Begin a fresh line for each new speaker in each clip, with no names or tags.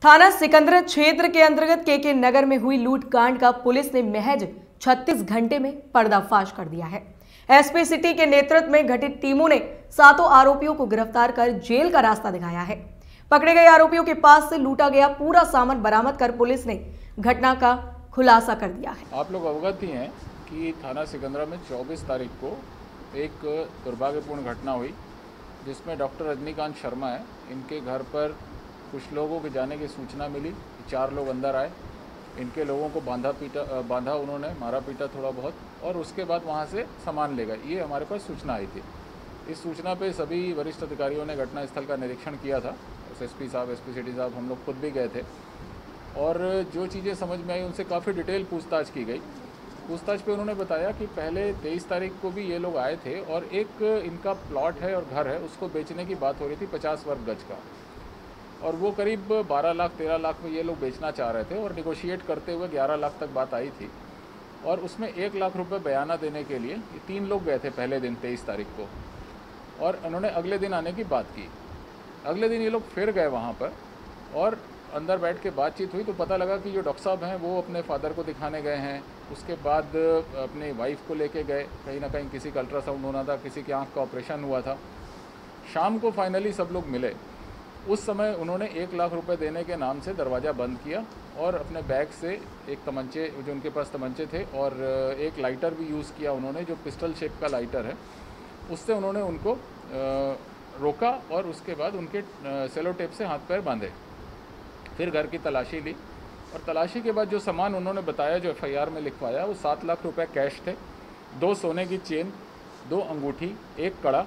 थाना सिकंदरा क्षेत्र के अंतर्गत के नगर में हुई लूटकांड का पुलिस ने महज 36 घंटे में पर्दाफाश कर दिया है। एसपी सिटी के नेतृत्व में गठित टीमों ने 7 आरोपियों को गिरफ्तार कर जेल का रास्ता दिखाया है। पकड़े गए आरोपियों के पास से लूटा गया पूरा सामान बरामद कर पुलिस ने घटना का खुलासा कर दिया है।
आप लोग अवगत ही हैं कि थाना सिकंदरा में 24 तारीख को एक दुर्भाग्यपूर्ण घटना हुई, जिसमें डॉक्टर रजनीकांत शर्मा है, इनके घर पर कुछ लोगों के जाने की सूचना मिली। 4 लोग अंदर आए, इनके लोगों को बांधा उन्होंने, मारा पीटा थोड़ा बहुत, और उसके बाद वहाँ से सामान ले गए। ये हमारे पास सूचना आई थी। इस सूचना पे सभी वरिष्ठ अधिकारियों ने घटनास्थल का निरीक्षण किया था। एसपी साहब, एसपी सिटी साहब, हम लोग खुद भी गए थे, और जो चीज़ें समझ में आई उनसे काफ़ी डिटेल पूछताछ की गई। पूछताछ पे उन्होंने बताया कि पहले 23 तारीख को भी ये लोग आए थे और एक इनका प्लॉट है और घर है, उसको बेचने की बात हो रही थी 50 वर्ग गज का, और वो करीब 12 लाख 13 लाख में ये लोग बेचना चाह रहे थे, और निगोशिएट करते हुए 11 लाख तक बात आई थी। और उसमें 1 लाख रुपए बयाना देने के लिए ये 3 लोग गए थे पहले दिन 23 तारीख को, और उन्होंने अगले दिन आने की बात की। अगले दिन ये लोग फिर गए वहाँ पर और अंदर बैठ के बातचीत हुई, तो पता लगा कि जो डॉक्टर साहब हैं वो अपने फादर को दिखाने गए हैं। उसके बाद अपनी वाइफ को लेके गए, कहीं ना कहीं किसी का अल्ट्रासाउंड होना था, किसी की आँख का ऑपरेशन हुआ था। शाम को फाइनली सब लोग मिले। उस समय उन्होंने 1 लाख रुपए देने के नाम से दरवाज़ा बंद किया और अपने बैग से एक तमंचे, जो उनके पास तमंचे थे, और एक लाइटर भी यूज़ किया उन्होंने, जो पिस्टल शेप का लाइटर है, उससे उन्होंने उनको रोका और उसके बाद उनके सेलो टेप से हाथ पैर बांधे। फिर घर की तलाशी ली, और तलाशी के बाद जो सामान उन्होंने बताया, जो FIR में लिखवाया, वो 7 लाख रुपए कैश थे, 2 सोने की चेन, 2 अंगूठी, 1 कड़ा,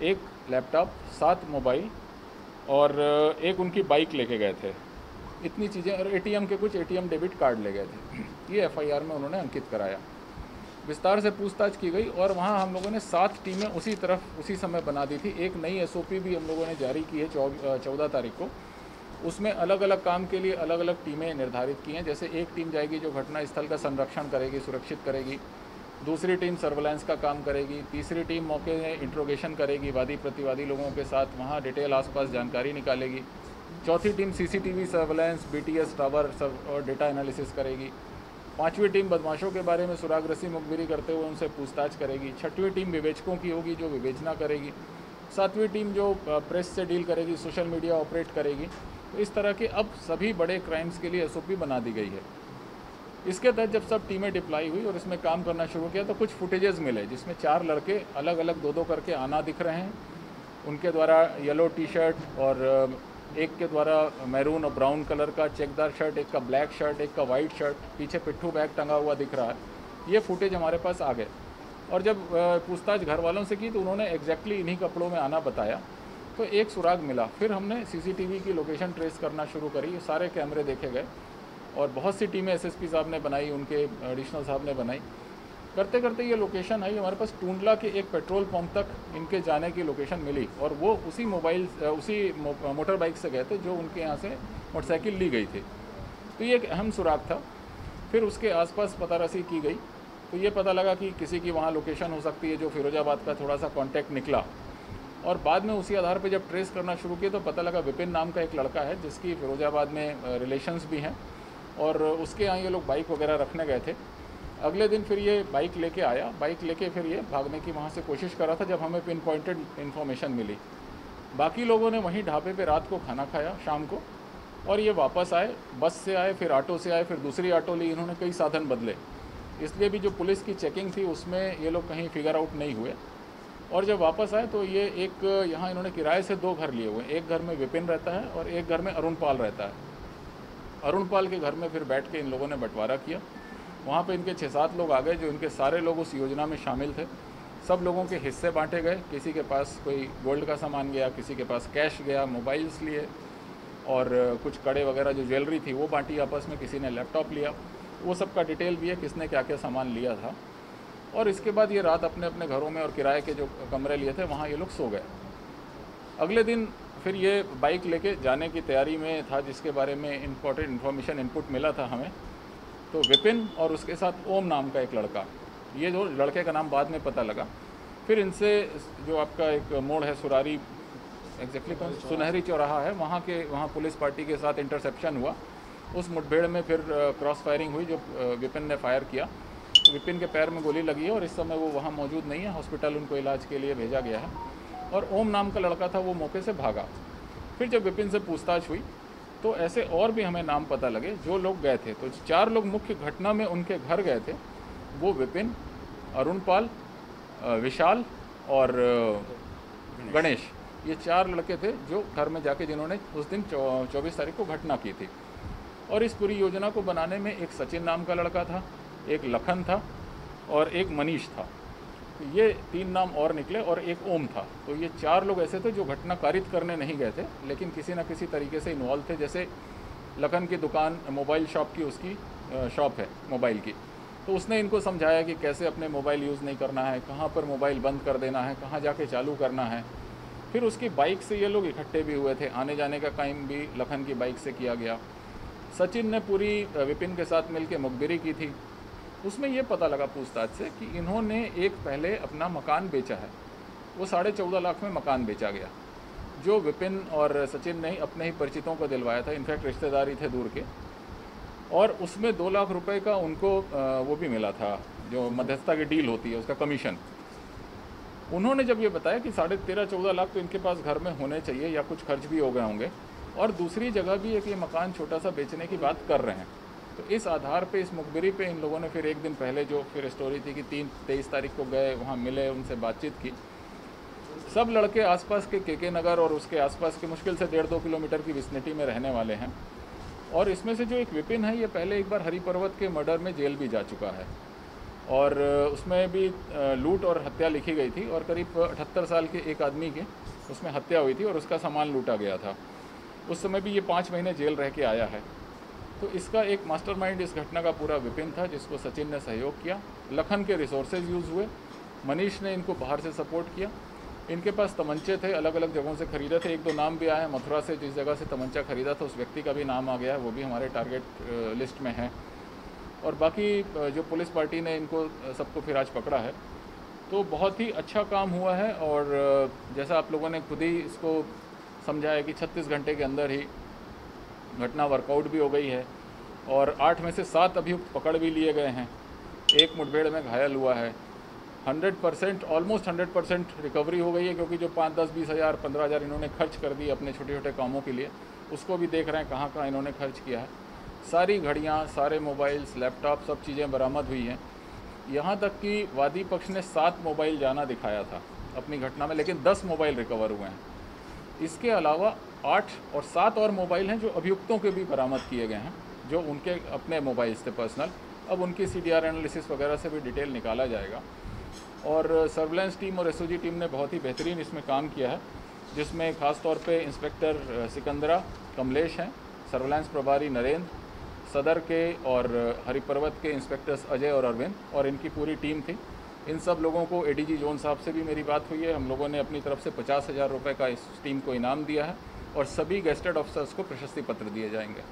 1 लैपटॉप, 7 मोबाइल, और एक उनकी बाइक लेके गए थे। इतनी चीज़ें, और ATM के कुछ ATM डेबिट कार्ड ले गए थे। ये FIR में उन्होंने अंकित कराया। विस्तार से पूछताछ की गई, और वहाँ हम लोगों ने 7 टीमें उसी समय बना दी थी। एक नई SOP भी हम लोगों ने जारी की है 14 तारीख को। उसमें अलग अलग काम के लिए अलग अलग टीमें निर्धारित की हैं। जैसे एक टीम जाएगी जो घटनास्थल का संरक्षण करेगी, सुरक्षित करेगी। दूसरी टीम सर्वेलेंस का काम करेगी। तीसरी टीम मौके में इंट्रोगेशन करेगी, वादी प्रतिवादी लोगों के साथ, वहाँ डिटेल आसपास जानकारी निकालेगी। चौथी team CCTV surveillance, BTS tower और डेटा एनालिसिस करेगी। 5वीं टीम बदमाशों के बारे में सुरागरसी मुखबिरी करते हुए उनसे पूछताछ करेगी। 6वीं टीम विवेचकों की होगी, जो विवेचना करेगी। 7वीं टीम जो प्रेस से डील करेगी, सोशल मीडिया ऑपरेट करेगी। तो इस तरह के अब सभी बड़े क्राइम्स के लिए SOP बना दी गई है। इसके तहत जब सब टीमें डिप्लॉय हुई और इसमें काम करना शुरू किया, तो कुछ फुटेजेस मिले, जिसमें 4 लड़के अलग अलग 2-2 करके आना दिख रहे हैं। उनके द्वारा येलो टी-शर्ट, और एक के द्वारा मैरून और ब्राउन कलर का चेकदार शर्ट, एक का ब्लैक शर्ट, एक का वाइट शर्ट, पीछे पिट्ठू बैग टंगा हुआ दिख रहा है। ये फुटेज हमारे पास आ गए, और जब पूछताछ घर वालों से की तो उन्होंने एग्जैक्टली इन्हीं कपड़ों में आना बताया। तो एक सुराग मिला। फिर हमने CCTV की लोकेशन ट्रेस करना शुरू करी, सारे कैमरे देखे गए, और बहुत सी टीमें SSP साहब ने बनाई, उनके एडिशनल साहब ने बनाई। करते करते ये लोकेशन आई हमारे पास। टूंडला के एक पेट्रोल पंप तक इनके जाने की लोकेशन मिली, और वो उसी मोटर बाइक से गए थे जो उनके यहाँ से मोटरसाइकिल ली गई थी। तो ये एक अहम सुराग था। फिर उसके आसपास पतारासी की गई, तो ये पता लगा कि किसी की वहाँ लोकेशन हो सकती है, जो फिरोजाबाद का थोड़ा सा कॉन्टैक्ट निकला। और बाद में उसी आधार पर जब ट्रेस करना शुरू किया तो पता लगा विपिन नाम का एक लड़का है, जिसकी फिरोजाबाद में रिलेशंस भी हैं, और उसके यहाँ ये लोग बाइक वगैरह रखने गए थे। अगले दिन फिर ये बाइक लेके आया। बाइक लेके फिर ये भागने की वहाँ से कोशिश कर रहा था, जब हमें पिन पॉइंटेड इन्फॉर्मेशन मिली। बाकी लोगों ने वहीं ढाबे पे रात को खाना खाया शाम को, और ये वापस आए, बस से आए, फिर ऑटो से आए, फिर दूसरी ऑटो ली। इन्होंने कई साधन बदले, इसलिए भी जो पुलिस की चेकिंग थी उसमें ये लोग कहीं फिगर आउट नहीं हुए। और जब वापस आए तो ये एक यहाँ इन्होंने किराए से 2 घर लिए हुए हैं। एक घर में विपिन रहता है और एक घर में अरुण पाल रहता है। अरुण पाल के घर में फिर बैठ के इन लोगों ने बंटवारा किया। वहाँ पे इनके 6-7 लोग आ गए, जो इनके सारे लोग उस योजना में शामिल थे। सब लोगों के हिस्से बांटे गए। किसी के पास कोई गोल्ड का सामान गया, किसी के पास कैश गया, मोबाइल्स लिए, और कुछ कड़े वगैरह जो ज्वेलरी थी वो बांटी आपस में। किसी ने लैपटॉप लिया। वो सब का डिटेल भी है, किसने क्या क्या सामान लिया था। और इसके बाद ये रात अपने अपने घरों में और किराए के जो कमरे लिए थे वहाँ ये लोग सो गए। अगले दिन फिर ये बाइक लेके जाने की तैयारी में था, जिसके बारे में इम्पोर्टेंट इन्फॉर्मेशन इनपुट मिला था हमें। तो विपिन और उसके साथ ओम नाम का एक लड़का, ये जो लड़के का नाम बाद में पता लगा। फिर इनसे जो आपका एक मोड़ है सुरारी एग्जैक्टली सुनहरी चौराहा है, वहाँ पुलिस पार्टी के साथ इंटरसेप्शन हुआ। उस मुठभेड़ में फिर क्रॉस फायरिंग हुई, जो विपिन ने फायर किया। तो विपिन के पैर में गोली लगी है और इस समय वो वहाँ मौजूद नहीं है, हॉस्पिटल उनको इलाज के लिए भेजा गया है। और ओम नाम का लड़का था, वो मौके से भागा। फिर जब विपिन से पूछताछ हुई तो ऐसे और भी हमें नाम पता लगे जो लोग गए थे। तो 4 लोग मुख्य घटना में उनके घर गए थे, वो विपिन, अरुणपाल, विशाल और गणेश, ये 4 लड़के थे जो घर में जाके जिन्होंने उस दिन 24 तारीख को घटना की थी। और इस पूरी योजना को बनाने में एक सचिन नाम का लड़का था, एक लखन था और एक मनीष था। तो ये 3 नाम और निकले और एक ओम था। तो ये 4 लोग ऐसे थे जो घटना कारित करने नहीं गए थे, लेकिन किसी न किसी तरीके से इन्वॉल्व थे। जैसे लखन की दुकान मोबाइल शॉप की, उसकी शॉप है मोबाइल की, तो उसने इनको समझाया कि कैसे अपने मोबाइल यूज़ नहीं करना है, कहाँ पर मोबाइल बंद कर देना है, कहाँ जाके चालू करना है। फिर उसकी बाइक से ये लोग इकट्ठे भी हुए थे, आने जाने का काम भी लखन की बाइक से किया गया। सचिन ने पूरी विपिन के साथ मिलकर मुखबिरी की थी। उसमें ये पता लगा पूछताछ से कि इन्होंने एक पहले अपना मकान बेचा है, वो 14.5 लाख में मकान बेचा गया, जो विपिन और सचिन ने अपने ही परिचितों को दिलवाया था, इनफैक्ट रिश्तेदारी थे दूर के। और उसमें 2 लाख रुपए का उनको वो भी मिला था, जो मध्यस्थता की डील होती है, उसका कमीशन। उन्होंने जब ये बताया कि 13.5-14 लाख तो इनके पास घर में होने चाहिए या कुछ खर्च भी हो गए होंगे, और दूसरी जगह भी एक ये मकान छोटा सा बेचने की बात कर रहे हैं। तो इस आधार पे, इस मुखबिरी पे इन लोगों ने फिर एक दिन पहले जो फिर स्टोरी थी कि 23 तारीख को गए, वहाँ मिले, उनसे बातचीत की। सब लड़के आसपास के केके नगर और उसके आसपास के मुश्किल से 1.5-2 किलोमीटर की विसिनिटी में रहने वाले हैं। और इसमें से जो एक विपिन है, ये पहले एक बार हरि पर्वत के मर्डर में जेल भी जा चुका है, और उसमें भी लूट और हत्या लिखी गई थी, और करीब 78 साल के एक आदमी की उसमें हत्या हुई थी और उसका सामान लूटा गया था। उस समय भी ये 5 महीने जेल रह के आया है। तो इसका एक मास्टरमाइंड इस घटना का पूरा विपिन था, जिसको सचिन ने सहयोग किया। लखन के रिसोर्सेज यूज़ हुए, मनीष ने इनको बाहर से सपोर्ट किया। इनके पास तमंचे थे, अलग अलग जगहों से खरीदे थे। 1-2 नाम भी आए, मथुरा से जिस जगह से तमंचा खरीदा था उस व्यक्ति का भी नाम आ गया है, वो भी हमारे टारगेट लिस्ट में है। और बाकी जो पुलिस पार्टी ने इनको सबको फिर आज पकड़ा है, तो बहुत ही अच्छा काम हुआ है। और जैसा आप लोगों ने खुद ही इसको समझाया कि 36 घंटे के अंदर ही घटना वर्कआउट भी हो गई है, और 8 में से 7 अभियुक्त पकड़ भी लिए गए हैं। एक मुठभेड़ में घायल हुआ है। 100%, ऑलमोस्ट 100% रिकवरी हो गई है, क्योंकि जो 5, 10, 20 हज़ार, 15 हज़ार इन्होंने खर्च कर दी अपने छोटे छोटे कामों के लिए, उसको भी देख रहे हैं कहाँ कहाँ इन्होंने खर्च किया है। सारी घड़ियाँ, सारे मोबाइल्स, लैपटॉप, सब चीज़ें बरामद हुई हैं। यहाँ तक कि वादी पक्ष ने 7 मोबाइल जाना दिखाया था अपनी घटना में, लेकिन 10 मोबाइल रिकवर हुए हैं। इसके अलावा 8 और 7 और मोबाइल हैं जो अभियुक्तों के भी बरामद किए गए हैं, जो उनके अपने मोबाइल्स थे पर्सनल। अब उनकी CDR एनालिसिस वगैरह से भी डिटेल निकाला जाएगा। और सर्विलेंस टीम और SOG टीम ने बहुत ही बेहतरीन इसमें काम किया है, जिसमें ख़ास तौर पे इंस्पेक्टर सिकंदरा कमलेश हैं, सर्विलेंस प्रभारी नरेंद्र, सदर के और हरिपर्वत के इंस्पेक्टर्स अजय और अरविंद, और इनकी पूरी टीम थी। इन सब लोगों को ADG जोन साहब से भी मेरी बात हुई है। हम लोगों ने अपनी तरफ से 50,000 रुपये का इस टीम को इनाम दिया है, और सभी गेस्टेड ऑफिसर्स को प्रशस्ति पत्र दिए जाएंगे।